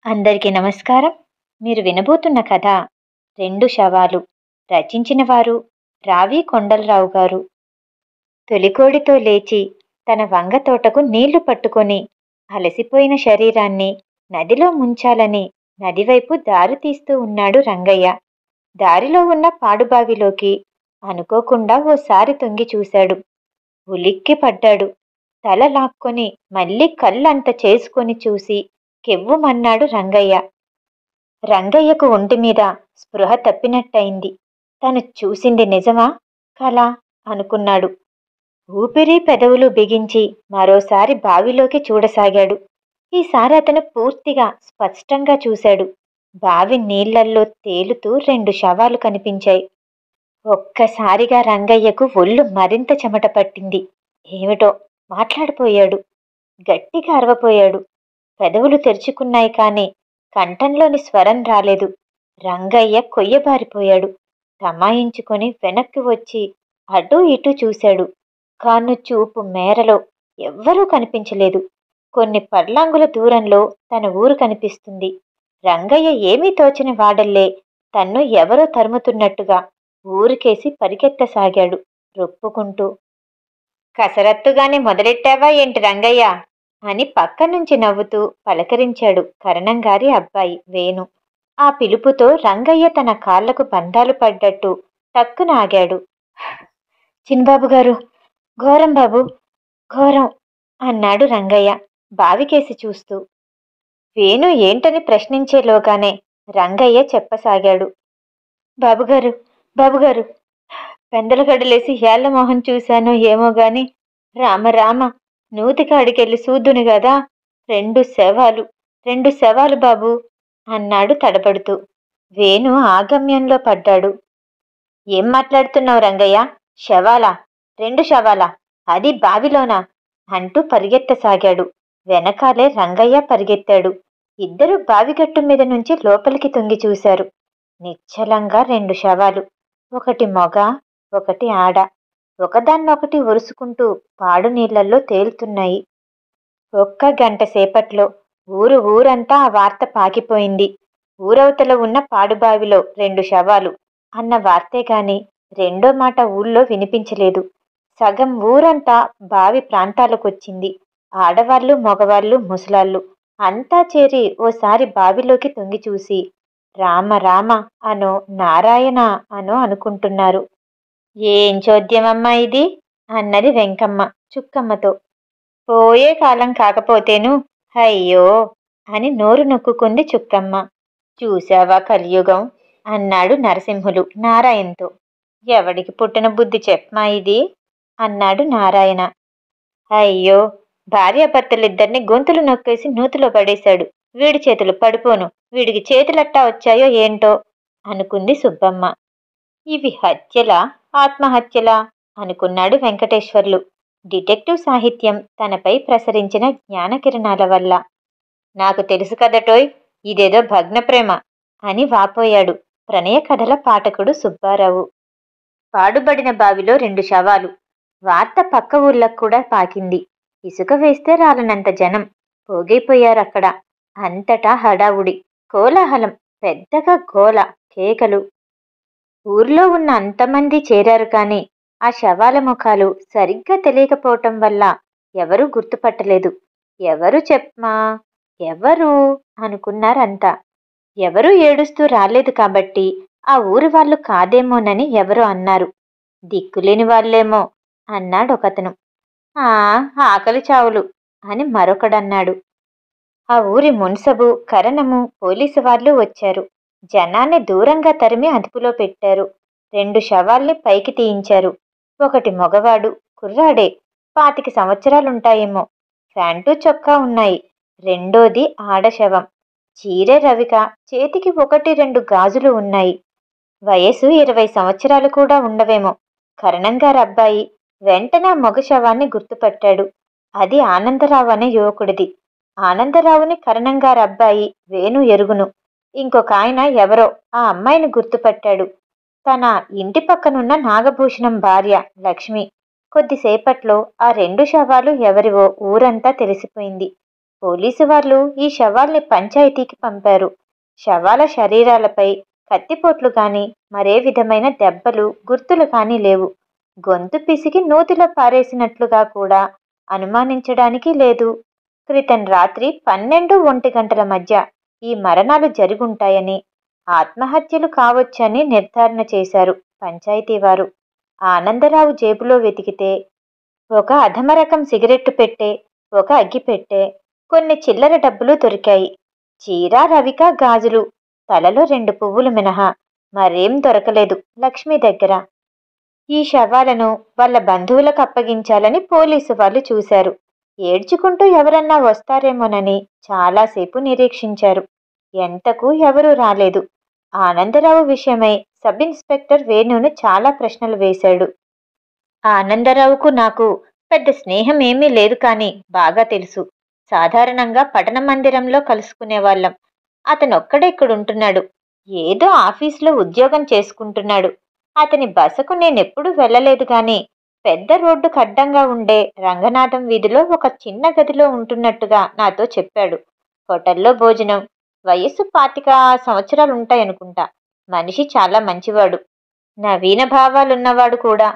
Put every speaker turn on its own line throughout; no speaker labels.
అందరికీ నమస్కారం. మీరు వినబోతున్న కథ 2 శవాలు. రచించిన వారు రావి కొండలరావు గారు. తొలికోడితో లేచి తన వంగ తోటకు నీళ్లు పట్టుకొని అలసిపోయిన శరీరాన్ని నదిలో ముంచాలని నదివైపు దారి తీస్తూ ఉన్నాడు రంగయ్య. దారిలో ఉన్న పాడుబావిలోకి అనుకోకుండా ఓసారి తొంగి చూశాడు. ఉలిక్కి పడ్డాడు. తల లాక్కొని మళ్ళీ కళ్ళంత చేసుకొని చూసి కెవ్వుమన్నాడు రంగయ్య. రంగయ్యకు ఒంటిమీద స్పృహ తప్పినట్టయింది. తను చూసింది నిజమా కలా అనుకున్నాడు. ఊపిరి పెదవులు బిగించి మరోసారి బావిలోకి చూడసాగాడు. ఈసారి అతను పూర్తిగా స్పష్టంగా చూశాడు. బావి నీళ్లల్లో తేలుతూ 2 శవాలు కనిపించాయి. ఒక్కసారిగా రంగయ్యకు ఒళ్ళు మరింత చెమట పట్టింది. ఏమిటో మాట్లాడిపోయాడు. గట్టిగా అరవపోయాడు. పెదవులు తెరుచుకున్నాయి కాని కంఠంలోని స్వరం రాలేదు. రంగయ్య కొయ్యబారిపోయాడు. తమాయించుకొని వెనక్కి వచ్చి అటూ ఇటూ చూశాడు. కాను చూపు మేరలో ఎవ్వరూ కనిపించలేదు. కొన్ని పర్లాంగుల దూరంలో తన ఊరు కనిపిస్తుంది. రంగయ్య ఏమీ తోచని వాడల్లే తన్ను ఎవరో తరుముతున్నట్టుగా ఊరికేసి పరిగెత్తసాగాడు రొప్పుకుంటూ. కసరత్తుగానే మొదలెట్టావా ఏంటి రంగయ్య అని పక్క నుంచి నవ్వుతూ పలకరించాడు కరణంగారి అబ్బాయి వేణు. ఆ పిలుపుతో రంగయ్య తన కాళ్లకు బంధాలు పడ్డట్టు టక్కున ఆగాడు. చిన్బాబు గారు, ఘోరం బాబు, ఘోరం అన్నాడు రంగయ్య బావికేసి చూస్తూ. వేణు ఏంటని ప్రశ్నించేలోగానే రంగయ్య చెప్పసాగాడు. బాబుగారు, బాబుగారు, పెందలగడలేసి ఏళ్ల మొహం చూశానో ఏమో గాని రామ రామ, నూతికాడికెళ్ళి చూద్దును గదా, 2 శవాలు, 2 శవాలు బాబు అన్నాడు తడబడుతూ. వేణు ఆగమ్యంలో పడ్డాడు. ఏం మాట్లాడుతున్నావు రంగయ్య? శవాలా? 2 శవాలా? అది బావిలోనా అంటూ పరిగెత్తసాగాడు. వెనకాలే రంగయ్య పరిగెత్తాడు. ఇద్దరూ బావిగట్టు మీద నుంచి లోపలికి తొంగి చూశారు. నిశ్చలంగా 2 శవాలు. ఒకటి మొగ, ఒకటి ఆడ. ఒకదాన్నొకటి ఒరుసుకుంటూ పాడు నీళ్లల్లో తేలుతున్నాయి. ఒక్క గంట సేపట్లో ఊరంతా ఆ వార్త పాకిపోయింది. ఊరవతల ఉన్న పాడుబావిలో 2 శవాలు అన్న వార్తేగాని రెండో మాట ఊళ్ళో వినిపించలేదు. సగం ఊరంతా బావి ప్రాంతాలకొచ్చింది. ఆడవాళ్ళు, మగవాళ్ళు, ముసలాళ్ళు అంతా చేరి ఓసారి బావిలోకి తొంగి చూసి రామ రామ అనో నారాయణ అనో అనుకుంటున్నారు. ఏం చోద్యమమ్మా ఇది అన్నది వెంకమ్మ చుక్కమ్మతో. పోయే కాలం కాకపోతేను అయ్యో అని నోరు నొక్కుకుంది చుక్కమ్మ. చూశావా కలియుగం అన్నాడు నరసింహులు నారాయణతో. ఎవడికి పుట్టిన బుద్ధి చెప్పమా ఇది అన్నాడు నారాయణ. అయ్యో, భార్యాభర్తలిద్దరిని గొంతులు నొక్కేసి నూతిలో పడేశాడు. వీడి చేతులు పడిపోను, వీడికి చేతులట్టా వచ్చాయో ఏంటో అనుకుంది సుబ్బమ్మ. ఇవి హత్యలా, ఆత్మహత్యలా అనుకున్నాడు వెంకటేశ్వర్లు డిటెక్టివ్ సాహిత్యం తనపై ప్రసరించిన జ్ఞానకిరణాల వల్ల. నాకు తెలుసు కదటోయ్, ఇదేదో భగ్న ప్రేమ అని వాపోయాడు ప్రణయ కథల పాఠకుడు సుబ్బారావు. పాడుబడిన బావిలో 2 శవాలు. వార్త పక్క ఊళ్ళకు కూడా పాకింది. ఇసుక వేస్తే రాలనంత జనం పోగైపోయారక్కడ. అంతటా హడావుడి, కోలాహలం, పెద్దగా గోల, కేకలు. ఊర్లో ఉన్న అంతమంది చేరారు కాని ఆ శవాల ముఖాలు సరిగ్గా తెలియకపోవటం వల్ల ఎవరూ గుర్తుపట్టలేదు. ఎవరు చెప్పమా, ఎవరు అనుకున్నారంతా. ఎవరూ ఏడుస్తూ రాలేదు కాబట్టి ఆ ఊరి వాళ్ళు కాదేమోనని ఎవరో అన్నారు. దిక్కులేని వాళ్ళేమో అన్నాడొకతను. ఆకలి చావులు అని మరొకడన్నాడు. ఆ ఊరి మున్సబు, కరణము, పోలీసు వాళ్ళు వచ్చారు. జనాన్ని దూరంగా తరిమి అదుపులో పెట్టారు. 2 శవాల్ని పైకి తీయించారు. ఒకటి మగవాడు, కుర్రాడే, 25 సంవత్సరాలుంటాయేమో. ప్యాంటు చొక్కా ఉన్నాయి. రెండోది ఆడశవం. చీరె రవిక, చేతికి 1-2 గాజులు ఉన్నాయి. వయసు 20 సంవత్సరాలు కూడా ఉండవేమో. కరణంగారబ్బాయి వెంటనే మగ శవాన్ని గుర్తుపట్టాడు. అది ఆనందరావు అనే యువకుడిది. ఆనందరావుని కరణంగారబ్బాయి వేణు ఎరుగును. ఇంకొక ఆయన ఎవరో ఆ అమ్మాయిని గుర్తుపట్టాడు. తన ఇంటి పక్కనున్న నాగభూషణం భార్య లక్ష్మి. కొద్దిసేపట్లో ఆ 2 శవాలు ఎవరివో ఊరంతా తెలిసిపోయింది. పోలీసు వాళ్ళు ఈ శవాల్ని పంచాయతీకి పంపారు. శవాల శరీరాలపై కత్తిపోట్లు గాని మరే విధమైన దెబ్బలు గుర్తులు కానీ లేవు. గొంతు పిసికి నూతిలో పారేసినట్లుగా కూడా అనుమానించడానికి లేదు. క్రితం రాత్రి 12-1 గంటల మధ్య ఈ మరణాలు జరుగుంటాయని, ఆత్మహత్యలు కావచ్చని నిర్ధారణ చేశారు పంచాయతీ వారు. ఆనందరావు జేబులో వెతికితే ఒక అధమరకం సిగరెట్టు పెట్టె, ఒక అగ్గిపెట్టె, కొన్ని చిల్లర డబ్బులు దొరికాయి. చీర, రవిక, గాజులు, తలలో 2 పువ్వులు మినహా మరేం దొరకలేదు లక్ష్మి దగ్గర. ఈ శవాలను వాళ్ళ బంధువులకు అప్పగించాలని పోలీసు వాళ్ళు చూశారు. ఏడ్చుకుంటూ ఎవరన్నా వస్తారేమోనని చాలాసేపు నిరీక్షించారు. ఎంతకు ఎవరూ రాలేదు. ఆనందరావు విషయమై సబ్ ఇన్స్పెక్టర్ వేణును చాలా ప్రశ్నలు వేశాడు. ఆనందరావుకు నాకు పెద్ద స్నేహం ఏమీ లేదు, కానీ బాగా తెలుసు. సాధారణంగా పట్టణ మందిరంలో కలుసుకునేవాళ్ళం. అతనొక్కడే ఇక్కడుంటున్నాడు. ఏదో ఆఫీసులో ఉద్యోగం చేసుకుంటున్నాడు. అతని బసకు నేనెప్పుడూ వెళ్ళలేదు, గాని పెద్ద రోడ్డుకు అడ్డంగా ఉండే రంగనాథం వీధిలో ఒక చిన్న గదిలో ఉంటున్నట్టుగా నాతో చెప్పాడు. హోటల్లో భోజనం. వయస్సు 25 సంవత్సరాలుంటాయనుకుంటా. మనిషి చాలా మంచివాడు. నవీన భావాలున్నవాడు కూడా.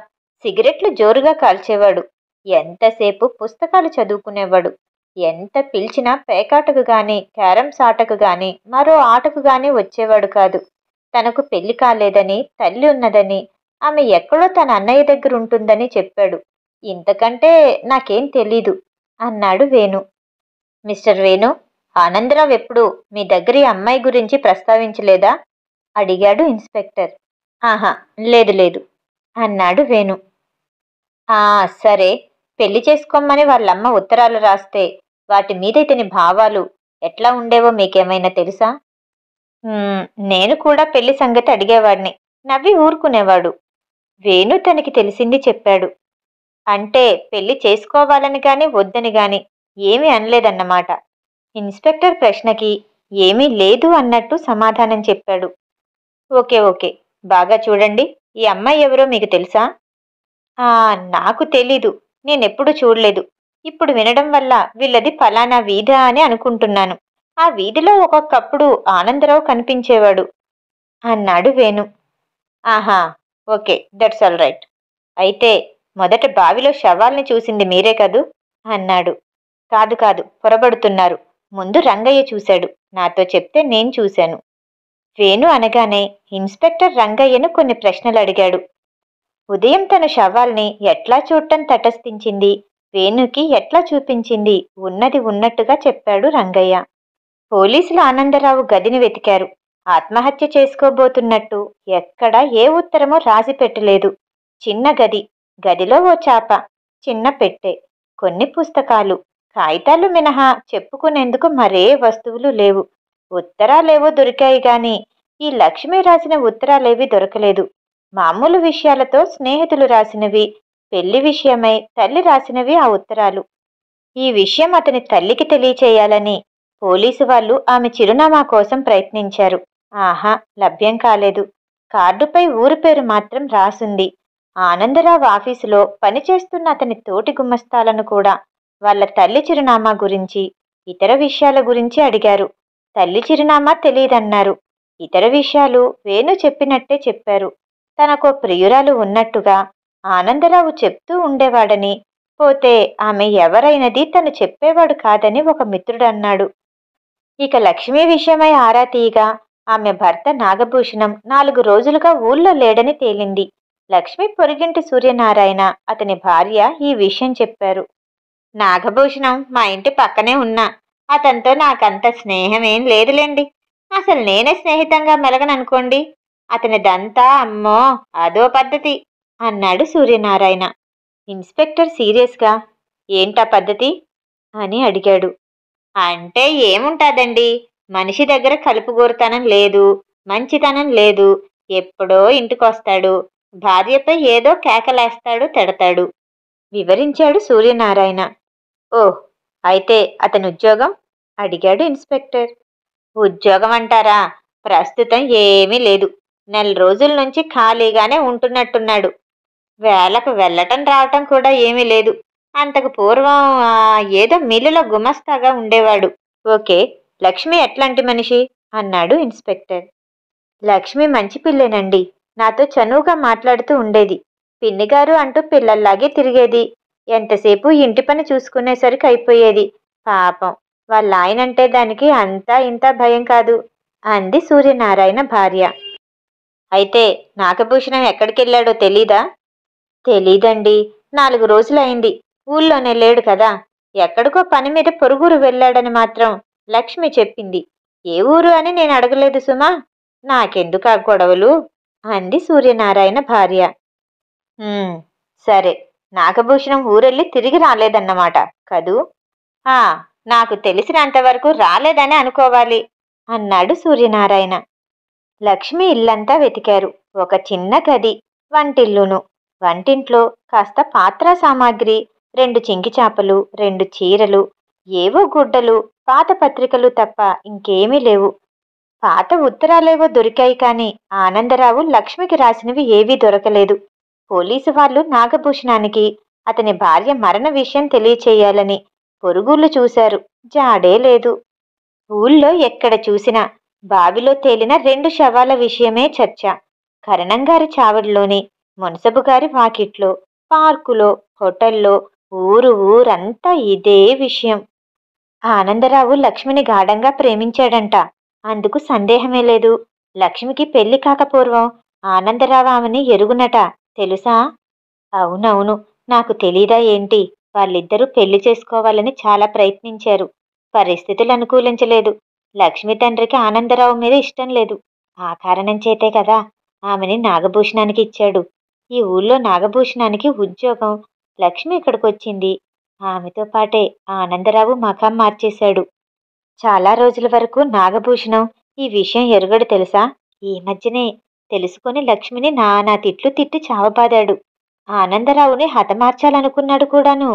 సిగరెట్లు జోరుగా కాల్చేవాడు. ఎంతసేపు పుస్తకాలు చదువుకునేవాడు. ఎంత పిలిచినా పేకాటకు గాని, క్యారమ్స్ ఆటకు గాని, మరో ఆటకు గాని వచ్చేవాడు కాదు. తనకు పెళ్లి కాలేదని, తల్లి ఉన్నదని, ఆమె ఎక్కడో తన అన్నయ్య దగ్గర ఉంటుందని చెప్పాడు. ఇంతకంటే నాకేం తెలీదు అన్నాడు వేణు. మిస్టర్ వేణు, ఆనందరావు ఎప్పుడు మీ దగ్గర ఈ అమ్మాయి గురించి ప్రస్తావించలేదా అడిగాడు ఇన్స్పెక్టర్. ఆహా, లేదు లేదు అన్నాడు వేణు. సరే, పెళ్లి చేసుకోమని వాళ్ళమ్మ ఉత్తరాలు రాస్తే వాటి మీద ఇతని భావాలు ఎట్లా ఉండేవో మీకేమైనా తెలుసా? నేను కూడా పెళ్లి సంగతి అడిగేవాడిని. నవ్వి ఊరుకునేవాడు. వేణు తనకి తెలిసింది చెప్పాడు. అంటే పెళ్లి చేసుకోవాలని గాని వద్దని గాని ఏమీ అనలేదన్నమాట. ఇన్స్పెక్టర్ ప్రశ్నకి ఏమీ లేదు అన్నట్టు సమాధానం చెప్పాడు. ఓకే ఓకే, బాగా చూడండి. ఈ అమ్మాయి ఎవరో మీకు తెలుసా? నాకు తెలీదు. నేనెప్పుడు చూడలేదు. ఇప్పుడు వినడం వల్ల వీళ్ళది ఫలానా వీధా అని అనుకుంటున్నాను. ఆ వీధిలో ఒక్కొక్కప్పుడు ఆనందరావు కనిపించేవాడు అన్నాడు వేణు. ఆహా, ఓకే, దట్స్ ఆల్ రైట్. అయితే మొదట బావిలో శవాల్ని చూసింది మీరే కదూ అన్నాడు. కాదు కాదు, పొరబడుతున్నారు. ముందు రంగయ్య చూశాడు. నాతో చెప్తే నేను చూశాను. వేణు అనగానే ఇన్స్పెక్టర్ రంగయ్యను కొన్ని ప్రశ్నలు అడిగాడు. ఉదయం తన శవాల్ని ఎట్లా చూడటం తటస్థించింది, వేణుకి ఎట్లా చూపించింది, ఉన్నది ఉన్నట్టుగా చెప్పాడు రంగయ్య. పోలీసులు ఆనందరావు గదిని వెతికారు. ఆత్మహత్య చేసుకోబోతున్నట్టు ఎక్కడా ఏ ఉత్తరమో రాసి పెట్టలేదు. చిన్న గది. గదిలో ఓ చాప, చిన్న పెట్టె, కొన్ని పుస్తకాలు, కాగితాలు మినహా చెప్పుకునేందుకు మరే వస్తువులు లేవు. ఉత్తరాలేవో దొరికాయి గాని ఈ లక్ష్మి రాసిన ఉత్తరాలేవి దొరకలేదు. మామూలు విషయాలతో స్నేహితులు రాసినవి, పెళ్లి విషయమై తల్లి రాసినవి ఆ ఉత్తరాలు. ఈ విషయం అతని తల్లికి తెలియచేయాలని పోలీసు వాళ్ళు ఆమె చిరునామా కోసం ప్రయత్నించారు. ఆహా, లభ్యం కాలేదు. కార్డుపై ఊరు పేరు మాత్రం రాసుంది. ఆనందరావు ఆఫీసులో పనిచేస్తున్న అతని తోటి గుమస్తాలను కూడా వాళ్ళ తల్లి చిరునామా గురించి, ఇతర విషయాల గురించి అడిగారు. తల్లి చిరునామా తెలియదన్నారు. ఇతర విషయాలు వేణు చెప్పినట్టే చెప్పారు. తనకో ప్రియురాలు ఉన్నట్టుగా ఆనందరావు చెప్తూ ఉండేవాడని, పోతే ఆమె ఎవరైనది తను చెప్పేవాడు కాదని ఒక మిత్రుడన్నాడు. ఇక లక్ష్మీ విషయమై ఆరా తీయగా ఆమె భర్త నాగభూషణం 4 రోజులుగా ఊళ్ళో లేడని తేలింది. లక్ష్మి పొరుగింటి సూర్యనారాయణ, అతని భార్య ఈ విషయం చెప్పారు. నాగభూషణం మా ఇంటి పక్కనే ఉన్నా. అతనితో నాకంత స్నేహమేం లేదులేండి. అసలు నేనే స్నేహితంగా మెలగననుకోండి. అతనిదంతా అమ్మో అదో పద్ధతి అన్నాడు సూర్యనారాయణ. ఇన్స్పెక్టర్ సీరియస్గా ఏంటా పద్ధతి అని అడిగాడు. అంటే ఏముంటాదండి, మనిషి దగ్గర కలుపుగోరుతనం లేదు, మంచితనం లేదు. ఎప్పుడో ఇంటికొస్తాడు, భార్యపై ఏదో కేకలేస్తాడు, తిడతాడు వివరించాడు సూర్యనారాయణ. ఓహ్, అయితే అతని ఉద్యోగం అడిగాడు ఇన్స్పెక్టర్. ఉద్యోగం అంటారా, ప్రస్తుతం ఏమీ లేదు. 4 రోజుల నుంచి ఖాళీగానే ఉంటున్నట్టున్నాడు. వేళకు వెళ్ళటం రావటం కూడా ఏమీ లేదు. అంతకు పూర్వం ఏదో మిల్లులో గుమస్తాగా ఉండేవాడు. ఓకే, లక్ష్మి ఎట్లాంటి మనిషి? అన్నాడు ఇన్స్పెక్టర్. లక్ష్మి మంచి పిల్లేనండి. నాతో చనువుగా మాట్లాడుతూ ఉండేది. పిన్నిగారు అంటూ పిల్లల్లాగే తిరిగేది. ఎంతసేపు ఇంటి పని చూసుకునేసరికి అయిపోయేది. పాపం వాళ్ళ ఆయనంటే దానికి అంతా ఇంత భయం కాదు అంది సూర్యనారాయణ భార్య. అయితే నాగభూషణం ఎక్కడికెళ్ళాడో తెలీదా? తెలీదండి. 4 రోజులైంది. ఊళ్ళోనే లేడు కదా. ఎక్కడికో పని మీద పొరుగురు వెళ్ళాడని మాత్రం లక్ష్మి చెప్పింది. ఏ ఊరు అని నేను అడగలేదు సుమా. నాకెందుకు ఆ గొడవలు అంది సూర్యనారాయణ భార్య. సరే, నాగభూషణం ఊరెళ్ళి తిరిగి రాలేదన్నమాట కదూ? ఆ, నాకు తెలిసినంతవరకు రాలేదని అనుకోవాలి అన్నాడు సూర్యనారాయణ. లక్ష్మి ఇల్లంతా వెతికారు. ఒక చిన్న గది, వంటిల్లును. వంటింట్లో కాస్త పాత్ర సామాగ్రి, 2 చింకిచాపలు, 2 చీరలు, ఏవో గుడ్డలు, పాత పత్రికలు తప్ప ఇంకేమీ లేవు. పాత ఉత్తరాలేవో దొరికాయి కాని ఆనందరావు లక్ష్మికి రాసినవి ఏవీ దొరకలేదు. పోలీసు వాళ్ళు నాగభూషణానికి అతని భార్య మరణ విషయం తెలియచేయాలని పొరుగుళ్ళు చూశారు. జాడే లేదు. ఊళ్ళో ఎక్కడ చూసినా బావిలో తేలిన 2 శవాల విషయమే చర్చ. కరణంగారి చావడిలోని, మునసబుగారి వాకిట్లో, పార్కులో, హోటల్లో, ఊరంతా ఇదే విషయం. ఆనందరావు లక్ష్మిని గాఢంగా ప్రేమించాడంట. అందుకు సందేహమే లేదు. లక్ష్మికి పెళ్లి కాకపూర్వం ఆనందరావు ఆమెని ఎరుగునట. తెలుసా? అవునవును, నాకు తెలీదా ఏంటి? వాళ్ళిద్దరూ పెళ్లి చేసుకోవాలని చాలా ప్రయత్నించారు. పరిస్థితులు అనుకూలించలేదు. లక్ష్మి తండ్రికి ఆనందరావు మీద ఇష్టం లేదు. ఆ కారణం చేతే కదా ఆమెని నాగభూషణానికి ఇచ్చాడు. ఈ ఊళ్ళో నాగభూషణానికి ఉద్యోగం. లక్ష్మి ఇక్కడికొచ్చింది. ఆమెతో పాటే ఆనందరావు మకాం మార్చేశాడు. చాలా రోజుల వరకు నాగభూషణం ఈ విషయం ఎరుగడు తెలుసా? ఈ మధ్యనే తెలుసుకొని లక్ష్మిని నానా తిట్లు తిట్టి చావబాదాడు. ఆనందరావుని హతమార్చాలనుకున్నాడు కూడాను.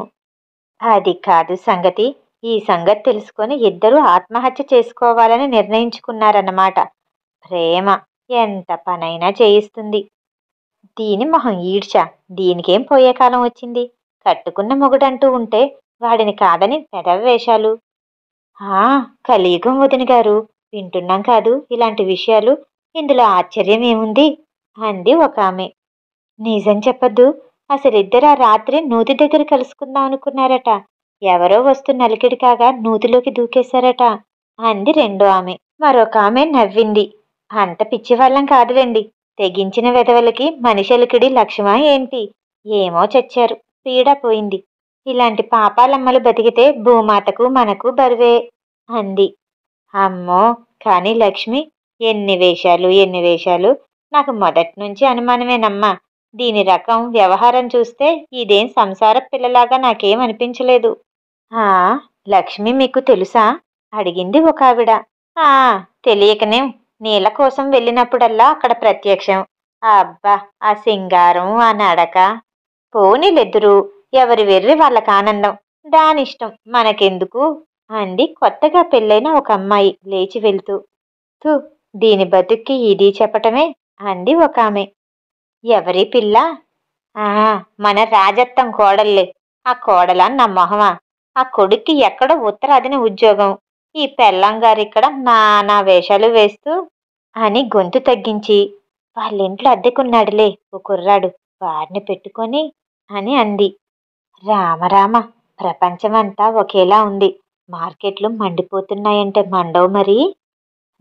అది కాదు సంగతి. ఈ సంగతి తెలుసుకొని ఇద్దరూ ఆత్మహత్య చేసుకోవాలని నిర్ణయించుకున్నారన్నమాట. ప్రేమ ఎంత పనైనా చేయిస్తుంది. దీని మొహం ఈడ్చ. దీనికేం పోయే కాలం వచ్చింది? కట్టుకున్న మొగుడంటూ ఉంటే వాడిని కాదని పెదవేషాలు. కలియుగం వదిన గారు, వింటున్నాం కాదు ఇలాంటి విషయాలు. ఇందులో ఆశ్చర్యం ఏముంది అంది ఒక ఆమె. నిజం చెప్పద్దు. అసలిద్దరు ఆ రాత్రి నూతి దగ్గర కలుసుకుందాం అనుకున్నారట. ఎవరో వస్తూ నలికిడి కాగా నూతిలోకి దూకేశారట అంది రెండో ఆమె. మరొక ఆమె నవ్వింది. అంత పిచ్చివాళ్ళం కాదులేండి. తెగించిన వెధవలకి మనిషెలికిడి లక్ష్యమా ఏంటి? ఏమో చచ్చారు. పీడా పోయింది. ఇలాంటి పాపాలమ్మలు బతికితే భూమాతకు మనకు బరువే అంది. అమ్మో, కాని లక్ష్మి ఎన్ని వేషాలు. నాకు మొదటి నుంచి అనుమానమేనమ్మా. దీని రకం వ్యవహారం చూస్తే ఇదేం సంసార పిల్లలాగా నాకేమనిపించలేదు. లక్ష్మి మీకు తెలుసా? అడిగింది ఒక ఆవిడ. తెలియకనే. నీళ్ళ కోసం వెళ్ళినప్పుడల్లా అక్కడ ప్రత్యక్షం. అబ్బా, ఆ సింగారం, ఆ నడక. పోనీలెద్దురు, ఎవరి వెర్రి వాళ్ళకి ఆనందం. దానిష్టం మనకెందుకు అంది కొత్తగా పెళ్ళైన ఒక అమ్మాయి లేచి వెళ్తూ. దీని బతుక్కి ఇది చెప్పటమే అంది ఒక ఆమె. ఎవరి పిల్ల? మన రాజత్తం కోడల్లే. ఆ కోడలా నా మొహమా? ఆ కొడుక్కి ఎక్కడో ఉత్తరాదిన ఉద్యోగం. ఈ పెళ్ళంగారిక్కడ నానా వేషాలు వేస్తూ అని గొంతు తగ్గించి, వాళ్ళింట్లో అద్దెకున్నాడులే ఓ కుర్రాడు, వారిని పెట్టుకొని అని అంది. రామరామ, ప్రపంచమంతా ఒకేలా ఉంది. మార్కెట్లు మండిపోతున్నాయంటే మండవు మరి.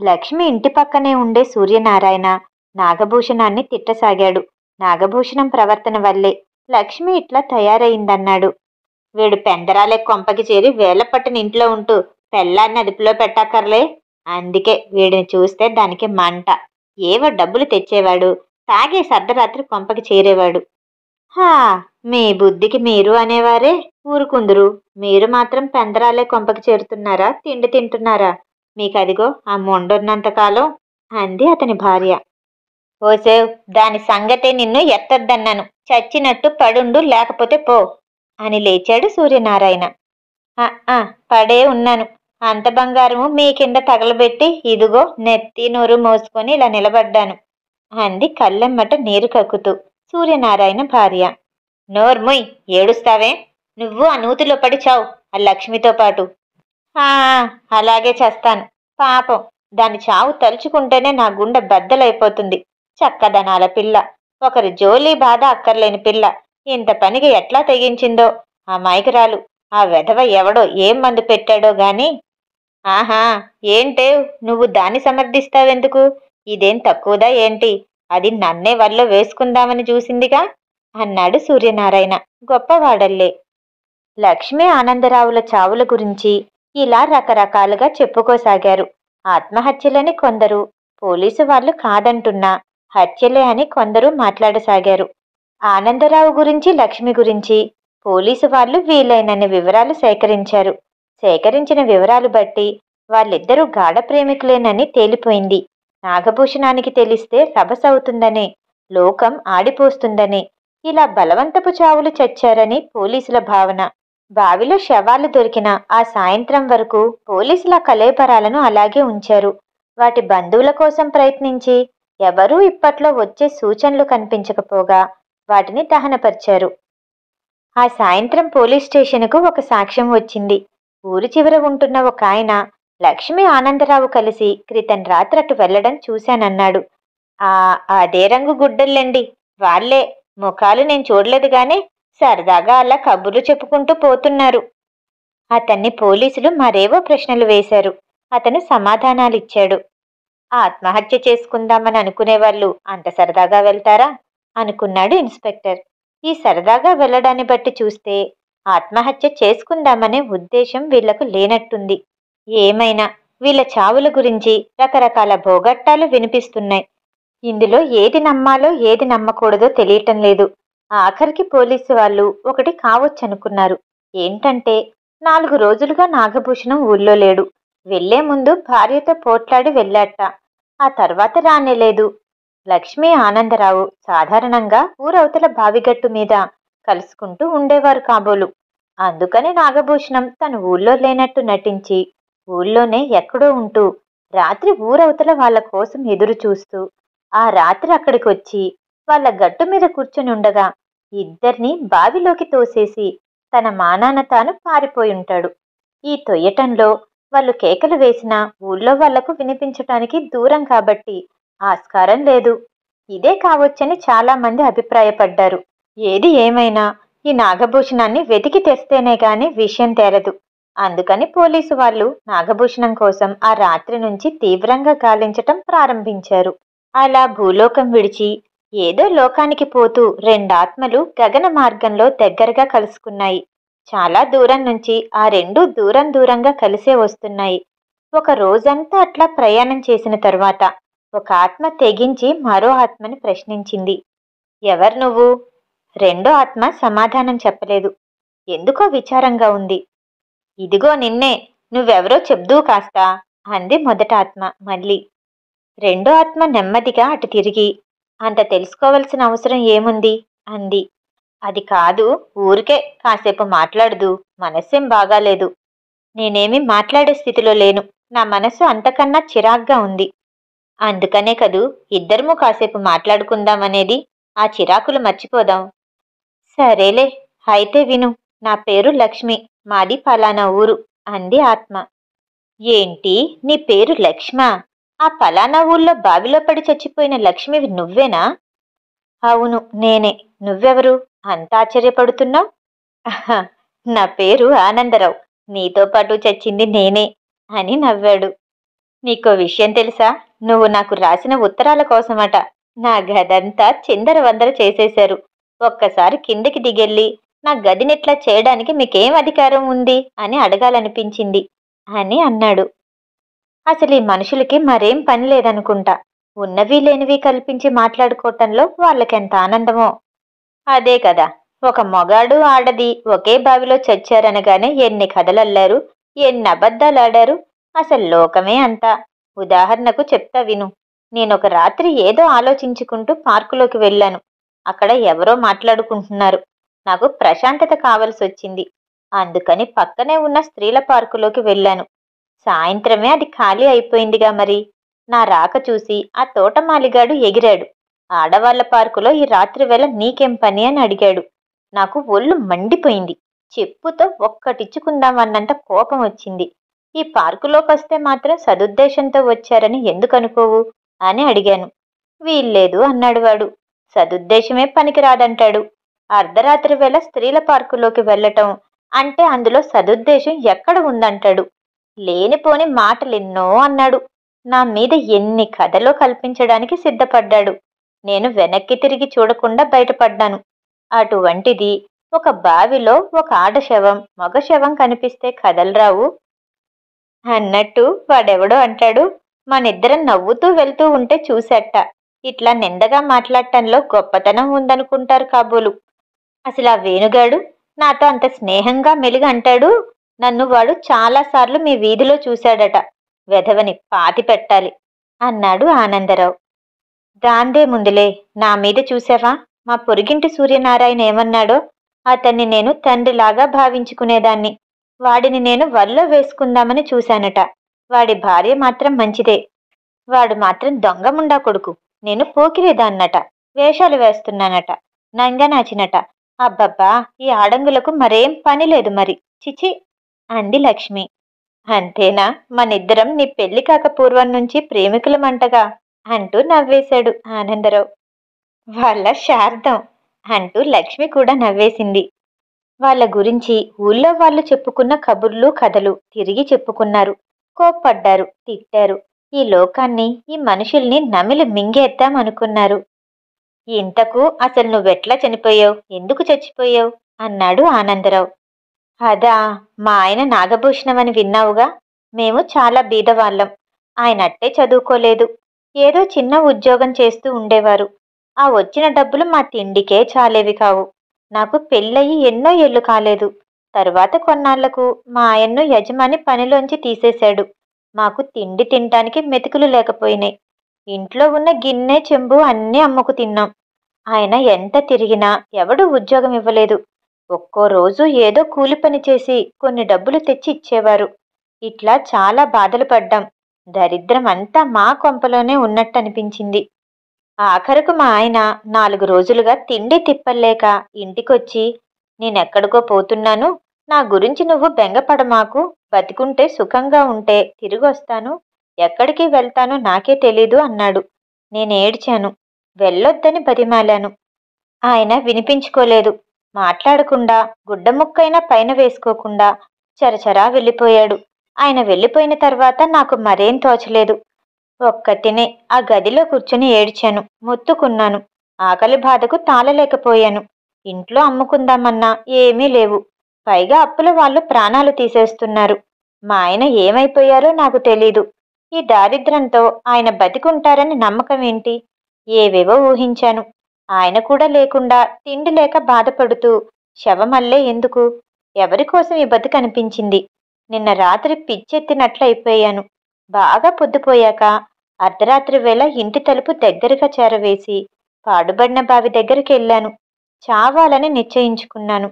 లక్ష్మి ఇంటి పక్కనే ఉండే సూర్యనారాయణ నాగభూషణాన్ని తిట్టసాగాడు. నాగభూషణం ప్రవర్తన వల్లే లక్ష్మి ఇట్లా తయారయిందన్నాడు. వీడు పెందరాలే కొంపకి చేరి వేళ్ల పట్టిన ఇంట్లో ఉంటూ పెళ్ళాన్ని అదుపులో పెట్టక్కర్లే. అందుకే వీడిని చూస్తే దానికి మంట. ఏవో డబ్బులు తెచ్చేవాడు, తాగే అర్ధరాత్రి కొంపకి చేరేవాడు. మీ బుద్ధికి మీరు అనేవారే ఊరుకుందురు. మీరు మాత్రం పెందరాలే కొంపకి చేరుతున్నారా? తిండి తింటున్నారా? మీకదిగో ఆ మొండున్నంతకాలం అంది అతని భార్య. ఓసేవ్, దాని సంగతే నిన్ను ఎత్తద్దన్నాను. చచ్చినట్టు పడుండు, లేకపోతే పో అని లేచాడు సూర్యనారాయణ. పడే ఉన్నాను. అంత బంగారము మీ కింద తగలబెట్టి ఇదిగో నెత్తి నోరు మోసుకొని ఇలా నిలబడ్డాను అంది కళ్ళెమ్మట నీరు కక్కుతూ సూర్యనారాయణ భార్య. నోర్ముయ్, ఏడుస్తావే? నువ్వు ఆ నూతిలో పడి చావు, ఆ లక్ష్మితో పాటు. ఆ అలాగే చేస్తాను. పాపం, దాని చావు తలుచుకుంటేనే నా గుండె బద్దలైపోతుంది. చక్కదనాల పిల్ల, ఒకరి జోలీ బాధ అక్కర్లేని పిల్ల, ఇంత పనికి ఎట్లా తెగించిందో. ఆ మైకరాలు, ఆ వెధవ ఎవడో ఏం మందు పెట్టాడో గాని. ఆహా, ఏంటే నువ్వు దాన్ని సమర్థిస్తావెందుకు? ఇదేం తక్కువదా ఏంటి? అది నన్నే వల్లో వేసుకుందామని చూసిందిగా అన్నాడు సూర్యనారాయణ గొప్పవాడల్లే. లక్ష్మీ ఆనందరావుల చావుల గురించి ఇలా రకరకాలుగా చెప్పుకోసాగారు. ఆత్మహత్యలని కొందరు, పోలీసు వాళ్ళు కాదంటున్నా హత్యలే అని కొందరు మాట్లాడసాగారు. ఆనందరావు గురించి, లక్ష్మి గురించి పోలీసు వాళ్ళు వీలైనన్ని వివరాలు సేకరించారు. సేకరించిన వివరాలు బట్టి వాళ్ళిద్దరూ గాఢ ప్రేమికులేనని తేలిపోయింది. నాగభూషణానికి తెలిస్తే రభసవుతుందనే, లోకం ఆడిపోస్తుందనే ఇలా బలవంతపు చావులు చచ్చారని పోలీసుల భావన. బావిలో శవాలు దొరికిన ఆ సాయంత్రం వరకు పోలీసుల కలేబరాలను అలాగే ఉంచారు. వాటి బంధువుల కోసం ప్రయత్నించి ఎవరూ ఇప్పట్లో వచ్చే సూచనలు కనిపించకపోగా వాటిని దహనపరిచారు. ఆ సాయంత్రం పోలీస్ స్టేషన్కు ఒక సాక్ష్యం వచ్చింది. ఊరి చివర ఉంటున్న ఒక ఆయన లక్ష్మీ ఆనందరావు కలిసి క్రితం రాత్రటు వెళ్లడం చూశానన్నాడు. ఆ అదే రంగు గుడ్డల్లేండి, వాళ్లే. ముఖాలు నేను చూడలేదు గాని సరదాగా అలా కబుర్లు చెప్పుకుంటూ పోతున్నారు. అతన్ని పోలీసులు మరేవో ప్రశ్నలు వేశారు. అతను సమాధానాలిచ్చాడు. ఆత్మహత్య చేసుకుందామని అనుకునేవాళ్ళు అంత సరదాగా వెళ్తారా అనుకున్నాడు ఇన్స్పెక్టర్. ఈ సరదాగా వెళ్లడాన్ని బట్టి చూస్తే ఆత్మహత్య చేసుకుందామనే ఉద్దేశం వీళ్లకు లేనట్టుంది. ఏమైనా వీళ్ళ చావుల గురించి రకరకాల భోగట్టాలు వినిపిస్తున్నాయి. ఇందులో ఏది నమ్మాలో ఏది నమ్మకూడదో తెలియటం లేదు. ఆఖరికి పోలీసు వాళ్ళు ఒకటి కావచ్చనుకున్నారు. ఏంటంటే 4 రోజులుగా నాగభూషణం ఊళ్ళో లేడు. వెళ్లే ముందు భార్యతో పోట్లాడి వెళ్ళాట. ఆ తర్వాత రానేలేదు. లక్ష్మీ ఆనందరావు సాధారణంగా ఊరవతల బావిగట్టు మీద కలుసుకుంటూ ఉండేవారు కాబోలు. అందుకని నాగభూషణం తను ఊళ్ళో లేనట్టు నటించి ఊళ్ళోనే ఎక్కడో ఉంటూ రాత్రి ఊరవతల వాళ్ళ కోసం ఎదురు చూస్తూ ఆ రాత్రి అక్కడికొచ్చి వాళ్ళ గట్టు మీద కూర్చుని ఉండగా ఇద్దరినీ బావిలోకి తోసేసి తన మానాన తాను పారిపోయుంటాడు. ఈ తొయ్యటంలో వాళ్ళు కేకలు వేసినా ఊళ్ళో వాళ్లకు వినిపించటానికి దూరం కాబట్టి ఆస్కారం లేదు. ఇదే కావచ్చని చాలా మంది అభిప్రాయపడ్డారు. ఏది ఏమైనా ఈ నాగభూషణాన్ని వెతికి తెస్తేనే గాని విషయం తేలదు. అందుకని పోలీసు వాళ్ళు నాగభూషణం కోసం ఆ రాత్రి నుంచి తీవ్రంగా గాలించటం ప్రారంభించారు. అలా భూలోకం విడిచి ఏదో లోకానికి పోతూ రెండాత్మలు గగన మార్గంలో దగ్గరగా కలుసుకున్నాయి. చాలా దూరం నుంచి ఆ రెండూ దూరం దూరంగా కలిసే వస్తున్నాయి. ఒక రోజంతా అట్లా ప్రయాణం చేసిన తరువాత ఒక ఆత్మ తెగించి మరో ఆత్మని ప్రశ్నించింది. ఎవరు నువ్వు? రెండో ఆత్మ సమాధానం చెప్పలేదు. ఎందుకో విచారంగా ఉంది. ఇదిగో నిన్నే, నువ్వెవరో చెప్దూ కాస్తా అంది మొదట ఆత్మ మళ్ళీ. రెండో ఆత్మ నెమ్మదిగా అటు తిరిగి, అంత తెలుసుకోవలసిన అవసరం ఏముంది అంది. అది కాదు, ఊరికే కాసేపు మాట్లాడదు, మనస్సేం బాగాలేదు. నేనేమీ మాట్లాడే స్థితిలో లేను. నా మనసు అంతకన్నా చిరాగ్గా ఉంది. అందుకనే కదూ ఇద్దరము కాసేపు మాట్లాడుకుందామనేది. ఆ చిరాకులు మర్చిపోదాం. సరేలే, అయితే విను. నా పేరు లక్ష్మి, మాది పలానా ఊరు అంది ఆత్మ. ఏంటి, నీ పేరు లక్ష్మా? ఆ పలానా ఊళ్ళో బావిలో పడి చచ్చిపోయిన లక్ష్మివి నువ్వేనా? అవును, నేనే. నువ్వెవరు అంత ఆశ్చర్యపడుతున్నావు? నా పేరు ఆనందరావు, నీతో పాటు చచ్చింది నేనే అని నవ్వాడు. నీకో విషయం తెలుసా? నువ్వు నాకు రాసిన ఉత్తరాల కోసమట నా గదంతా చిందరవందర చేసేశారు. ఒక్కసారి కిందకి దిగెళ్ళి నా గదినిట్లా చేయడానికి మీకేం అధికారం ఉంది అని అడగాలనిపించింది అని అన్నాడు. అసలు ఈ మనుషులకి మరేం పని లేదనుకుంటా. ఉన్నవి లేనివి కల్పించి మాట్లాడుకోవటంలో వాళ్ళకెంత ఆనందమో. అదే కదా, ఒక మొగాడు ఆడది ఒకే బావిలో చచ్చారనగానే ఎన్ని కథలల్లారు, ఎన్ని అబద్ధాలాడారు. అసలు లోకమే అంతా. ఉదాహరణకు చెప్తా విను. నేనొక రాత్రి ఏదో ఆలోచించుకుంటూ పార్కులోకి వెళ్ళాను. అక్కడ ఎవరో మాట్లాడుకుంటున్నారు. నాకు ప్రశాంతత కావలసొచ్చింది. అందుకని పక్కనే ఉన్న స్త్రీల పార్కులోకి వెళ్ళాను. సాయంత్రమే అది ఖాళీ అయిపోయిందిగా మరి. నా రాక చూసి ఆ తోటమాలిగాడు ఎగిరాడు. ఆడవాళ్ల పార్కులో ఈ రాత్రి వేళ నీకేం పని అని అడిగాడు. నాకు ఒళ్ళు మండిపోయింది. చెప్పుతో ఒక్కటిచ్చుకుందామన్నంత కోపం వచ్చింది. ఈ పార్కులోకొస్తే మాత్రం సదుద్దేశంతో వచ్చారని ఎందుకనుకోవు అని అడిగాను. వీల్లేదు అన్నాడు వాడు. సదుద్దేశమే పనికిరాదంటాడు. అర్ధరాత్రి వేళ స్త్రీల పార్కులోకి వెళ్ళటం అంటే అందులో సదుద్దేశం ఎక్కడ ఉందంటాడు. లేనిపోని మాటలెన్నో అన్నాడు. నా మీద ఎన్ని కథలో కల్పించడానికి సిద్ధపడ్డాడు. నేను వెనక్కి తిరిగి చూడకుండా బయటపడ్డాను. అటువంటిది ఒక బావిలో ఒక ఆడ శవం, మగ శవం కనిపిస్తే కదలరావు అన్నట్టు వాడెవడో అంటాడు. మనిద్దరం నవ్వుతూ వెళ్తూ ఉంటే చూసేట. ఇట్లా నిందగా మాట్లాడటంలో గొప్పతనం ఉందనుకుంటారు కాబోలు. అసలు ఆ వేణుగాడు నాతో అంత స్నేహంగా మెలిగి అంటాడు. నన్ను వాడు చాలాసార్లు మీ వీధిలో చూశాడట. వెధవని పాతి పెట్టాలి అన్నాడు ఆనందరావు. దాందే ముందులే, నా మీద చూసావా? మా పొరుగింటి సూర్యనారాయణ ఏమన్నాడో? అతన్ని నేను తండ్రిలాగా భావించుకునేదాన్ని. వాడిని నేను వల్లో వేసుకుందామని చూశానట. వాడి భార్య మాత్రం మంచిదే. వాడు మాత్రం దొంగముండా కొడుకు. నేను పోకిరేదాన్నట. వేషాలు వేస్తున్నానట. నంగనాచినట. అబ్బబ్బా, ఈ ఆడంగులకు మరేం పని లేదు మరి. చిచి అంది లక్ష్మి. అంతేనా? మనిద్దరం నీ పెళ్లి కాక పూర్వం నుంచి ప్రేమికులమంటగా అంటూ నవ్వేశాడు ఆనందరావు. వాళ్ళ శార్థం అంటూ లక్ష్మి కూడా నవ్వేసింది. వాళ్ళ గురించి ఊళ్ళో వాళ్ళు చెప్పుకున్న కబుర్లు కథలు తిరిగి చెప్పుకున్నారు. కోప్పడ్డారు, తిట్టారు. ఈ లోకాన్ని, ఈ మనుషుల్ని నమిలి మింగేద్దాం అనుకున్నారు. ఇంతకు అసలు నువ్వెట్లా చనిపోయావు? ఎందుకు చచ్చిపోయావు? అన్నాడు ఆనందరావు. అదా, మా ఆయన నాగభూషణం అని విన్నావుగా. మేము చాలా బీదవాళ్ళం. ఆయన అట్టే చదువుకోలేదు. ఏదో చిన్న ఉద్యోగం చేస్తూ ఉండేవారు. ఆ వచ్చిన డబ్బులు మా తిండికే చాలేవి కావు. నాకు పెళ్ళయి ఎన్నో ఏళ్ళు కాలేదు. తరువాత కొన్నాళ్లకు మా ఆయన్ను యజమాని పనిలోంచి తీసేశాడు. మాకు తిండి తినటానికి మెతుకులు లేకపోయినాయి. ఇంట్లో ఉన్న గిన్నె చెంబు అన్నీ అమ్ముకు తిన్నాం. ఆయన ఎంత తిరిగినా ఎవడూ ఉద్యోగం ఇవ్వలేదు. ఒక్కో రోజు ఏదో కూలి పని చేసి కొన్ని డబ్బులు తెచ్చి ఇచ్చేవారు. ఇట్లా చాలా బాధలు పడ్డాం. దరిద్రం అంతా మా కొంపలోనే ఉన్నట్టు అనిపించింది. ఆఖరకు మా ఆయన 4 రోజులుగా తిండి తిప్పలేక ఇంటికొచ్చి, నేనెక్కడికో పోతున్నాను, నా గురించి నువ్వు బెంగపడమాకు, బతికుంటే సుఖంగా ఉంటే తిరిగొస్తాను, ఎక్కడికి వెళ్తానో నాకే తెలీదు అన్నాడు. నేనేడ్చాను. వెళ్ళొద్దని బతిమాలాను. ఆయన వినిపించుకోలేదు. మాట్లాడకుండా, గుడ్డముక్కైనా పైన వేసుకోకుండా చరచరా వెళ్ళిపోయాడు. ఆయన వెళ్ళిపోయిన తర్వాత నాకు మరేం తోచలేదు. ఒక్కతినే ఆ గదిలో కూర్చుని ఏడ్చాను, మొత్తుకున్నాను. ఆకలి బాధకు తాళలేకపోయాను. ఇంట్లో అమ్ముకుందామన్నా ఏమీ లేవు. పైగా అప్పుల వాళ్ళు ప్రాణాలు తీసేస్తున్నారు. మా ఆయన ఏమైపోయారో నాకు తెలీదు. ఈ దారిద్ర్యంతో ఆయన బతికుంటారని నమ్మకం ఏంటి? ఏవేవో ఊహించాను. ఆయన కూడా లేకుండా తిండి లేక బాధపడుతూ శవమల్లే ఎందుకు? ఎవరికోసం ఈ బతుకనిపించింది? నిన్న రాత్రి పిచ్చెత్తినట్లయిపోయాను. బాగా పొద్దుపోయాక అర్ధరాత్రి వేళ ఇంటి తలుపు దగ్గరగా చేరవేసి పాడుబడిన బావి దగ్గరికి వెళ్ళాను. చావాలని నిశ్చయించుకున్నాను.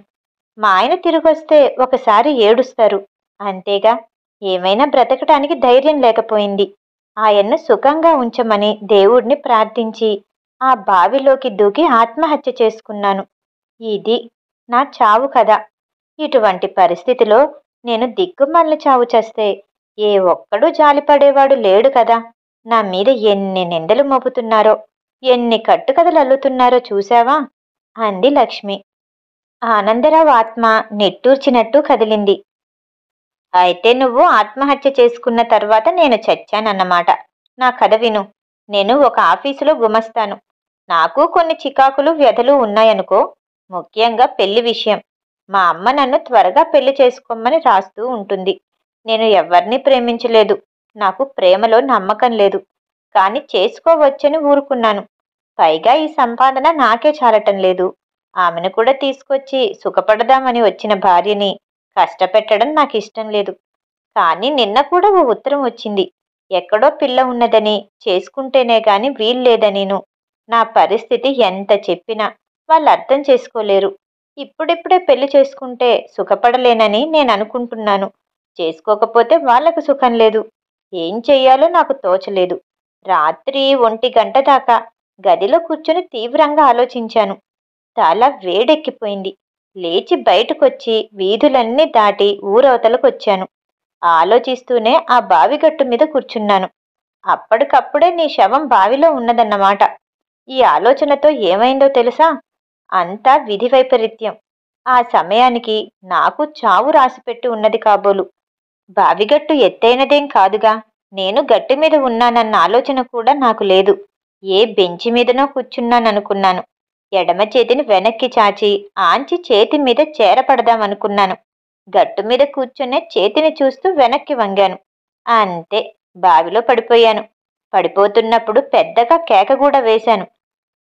మా ఆయన తిరిగొస్తే ఒకసారి ఏడుస్తారు, అంతేగా. ఏమైనా బ్రతకటానికి ధైర్యం లేకపోయింది. ఆయన్ను సుఖంగా ఉంచమని దేవుడిని ప్రార్థించి ఆ బావిలోకి దూకి ఆత్మహత్య చేసుకున్నాను. ఇది నా చావు కథ. ఇటువంటి పరిస్థితిలో నేను దిక్కుమాలిన చావు చేస్తే ఏ ఒక్కడూ జాలిపడేవాడు లేడు కదా. నా మీద ఎన్ని నిందలు మోపుతున్నారో, ఎన్ని కట్టుకథలు అల్లుతున్నారో చూశావా? అంది లక్ష్మి. ఆనందరావు ఆత్మ నిట్టూర్చినట్టు కదిలింది. అయితే నువ్వు ఆత్మహత్య చేసుకున్న తర్వాత నేను చచ్చానన్నమాట. నా కథ విను. నేను ఒక ఆఫీసులో గుమస్తాను. నాకు కొన్ని చికాకులు వ్యధలు ఉన్నాయనుకో. ముఖ్యంగా పెళ్లి విషయం. మా అమ్మ నన్ను త్వరగా పెళ్లి చేసుకోమని రాస్తూ ఉంటుంది. నేను ఎవరిని ప్రేమించలేదు. నాకు ప్రేమలో నమ్మకం లేదు. కాని చేసుకోవచ్చని ఊరుకున్నాను. పైగా ఈ సంపాదన నాకే చాలటం లేదు. ఆమెను కూడా తీసుకొచ్చి సుఖపడదామని వచ్చిన భార్యని కష్టపెట్టడం నాకు ఇష్టం లేదు. కానీ నిన్న కూడా ఓ ఉత్తరం వచ్చింది. ఎక్కడో పిల్ల ఉన్నదని, చేసుకుంటేనే గాని వీల్లేదనీను. నా పరిస్థితి ఎంత చెప్పినా వాళ్ళు అర్థం చేసుకోలేరు. ఇప్పుడిప్పుడే పెళ్లి చేసుకుంటే సుఖపడలేనని నేను అనుకుంటున్నాను. చేసుకోకపోతే వాళ్లకు సుఖం లేదు. ఏం చెయ్యాలో నాకు తోచలేదు. రాత్రి 1 గంట దాకా గదిలో కూర్చుని తీవ్రంగా ఆలోచించాను. తల వేడెక్కిపోయింది. లేచి బయటకొచ్చి వీధులన్నీ దాటి ఊరవతలకొచ్చాను. ఆలోచిస్తూనే ఆ బావిగట్టు మీద కూర్చున్నాను. అప్పటికప్పుడే నీ శవం బావిలో ఉన్నదన్నమాట. ఈ ఆలోచనతో ఏమైందో తెలుసా? అంతా విధి వైపరీత్యం. ఆ సమయానికి నాకు చావు రాసిపెట్టి ఉన్నది కాబోలు. బావిగట్టు ఎత్తైనదేం కాదుగా. నేను గట్టు మీద ఉన్నానన్న ఆలోచన కూడా నాకు లేదు. ఏ బెంచి మీదనో కూర్చున్నాననుకున్నాను. ఎడమ చేతిని వెనక్కి చాచి ఆంచి చేతి మీద చేరపడదామనుకున్నాను. గట్టు మీద కూర్చునే చేతిని చూస్తూ వెనక్కి వంగాను. అంతే, బావిలో పడిపోయాను. పడిపోతున్నప్పుడు పెద్దగా కేక కూడా వేశాను.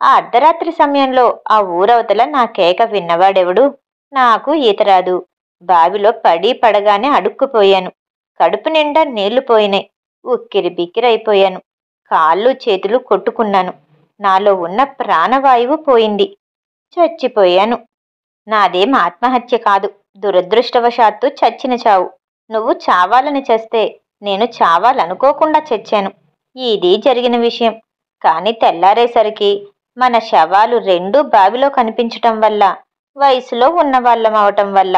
ఆ అర్ధరాత్రి సమయంలో ఆ ఊరవతల నా కేక విన్నవాడెవడు? నాకు ఈత రాదు. బావిలో పడి పడగానే అడుక్కుపోయాను. కడుపు నిండా నీళ్లు పోయినాయి. ఉక్కిరి బిక్కిరైపోయాను. కాళ్ళు చేతులు కొట్టుకున్నాను. నాలో ఉన్న ప్రాణవాయువు పోయింది. చచ్చిపోయాను. నాదేం ఆత్మహత్య కాదు, దురదృష్టవశాత్తు చచ్చిన చావు. నువ్వు చావాలని చేస్తే నేను చావాలనుకోకుండా చచ్చాను. ఇది జరిగిన విషయం. కాని తెల్లారేసరికి మన శవాలు రెండూ బావిలో కనిపించటం వల్ల, వయసులో ఉన్నవాళ్ళమవటం వల్ల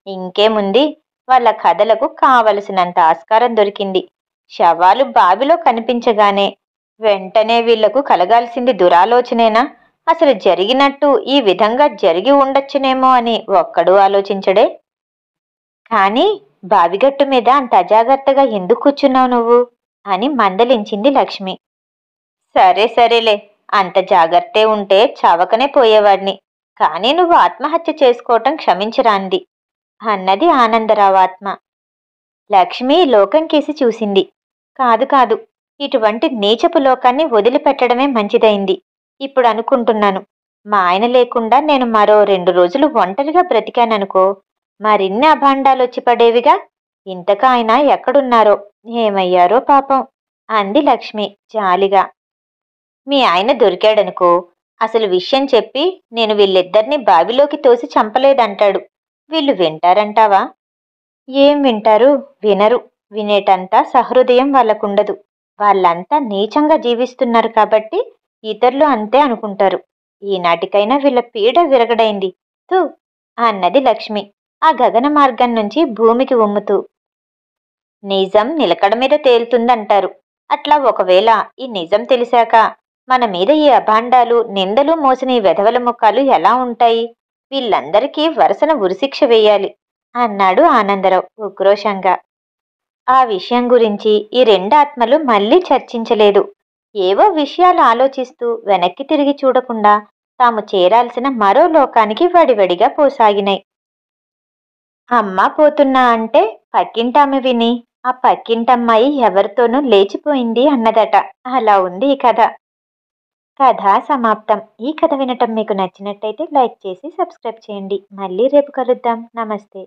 ఇంకేముంది, వాళ్ళ కథలకు కావలసినంత ఆస్కారం దొరికింది. శవాలు బావిలో కనిపించగానే వెంటనే వీళ్లకు కలగాల్సింది దురాలోచనేనా? అసలు జరిగినట్టు ఈ విధంగా జరిగి ఉండొచ్చునేమో అని ఒక్కడూ ఆలోచించడే. కాని బావిగట్టు మీద అంత అజాగ్రత్తగా ఎందుకు కూర్చున్నావు నువ్వు అని మందలించింది లక్ష్మి. సరే సరేలే, అంత జాగ్రత్తే ఉంటే చావకనే పోయేవాడిని. కానీ నువ్వు ఆత్మహత్య చేసుకోవటం క్షమించరాంది అన్నది ఆనందరావు ఆత్మ. లక్ష్మి లోకం కేసి చూసింది. కాదు కాదు, ఇటువంటి నీచపు లోకాన్ని వదిలిపెట్టడమే మంచిదైంది. ఇప్పుడు అనుకుంటున్నాను, మా ఆయన లేకుండా నేను మరో 2 రోజులు ఒంటరిగా బ్రతికాననుకో, మరిన్ని అభాండాలొచ్చి పడేవిగా. ఇంతకా ఆయన ఎక్కడున్నారో, ఏమయ్యారో పాపం అంది లక్ష్మి జాలిగా. మీ ఆయన దొరికాడనుకో, అసలు విషయం చెప్పి నేను వీళ్ళిద్దరినీ బావిలోకి తోసి చంపలేదంటాడు. వీళ్ళు వింటారంటావా? ఏం వింటారు? వినరు. వినేటంతా సహృదయం వాళ్ళకుండదు. వాళ్ళంతా నీచంగా జీవిస్తున్నారు కాబట్టి ఇతరులు అంతే అనుకుంటారు. ఈనాటికైనా వీళ్ళ పీడ విరగడైంది తూ అన్నది లక్ష్మి ఆ గగన మార్గం నుంచి భూమికి ఉమ్ముతూ. నిజం నిలకడ మీద తేలుతుందంటారు. అట్లా ఒకవేళ ఈ నిజం తెలిసాక మన మీద ఈ అభాండాలు నిందలు మోసిన ఈ వెధవల ముఖాలు ఎలా ఉంటాయి? వీళ్ళందరికీ వరుసన ఉరిశిక్ష వేయాలి అన్నాడు ఆనందరావు ఉక్రోషంగా. ఆ విషయం గురించి ఈ 2 ఆత్మలు మళ్ళీ చర్చించలేదు. ఏవో విషయాలు ఆలోచిస్తూ వెనక్కి తిరిగి చూడకుండా తాము చేరాల్సిన మరో లోకానికి వడివడిగా పోసాగినాయి. అమ్మా పోతున్నా అంటే పక్కింటామె విని ఆ పక్కింటమ్మాయి ఎవరితోనూ లేచిపోయింది అన్నదట. అలా ఉంది ఈ కథ. కథ సమాప్తం. ఈ కథ వినటం మీకు నచ్చినట్టయితే లైక్ చేసి సబ్స్క్రైబ్ చేయండి. మళ్ళీ రేపు కలుద్దాం. నమస్తే.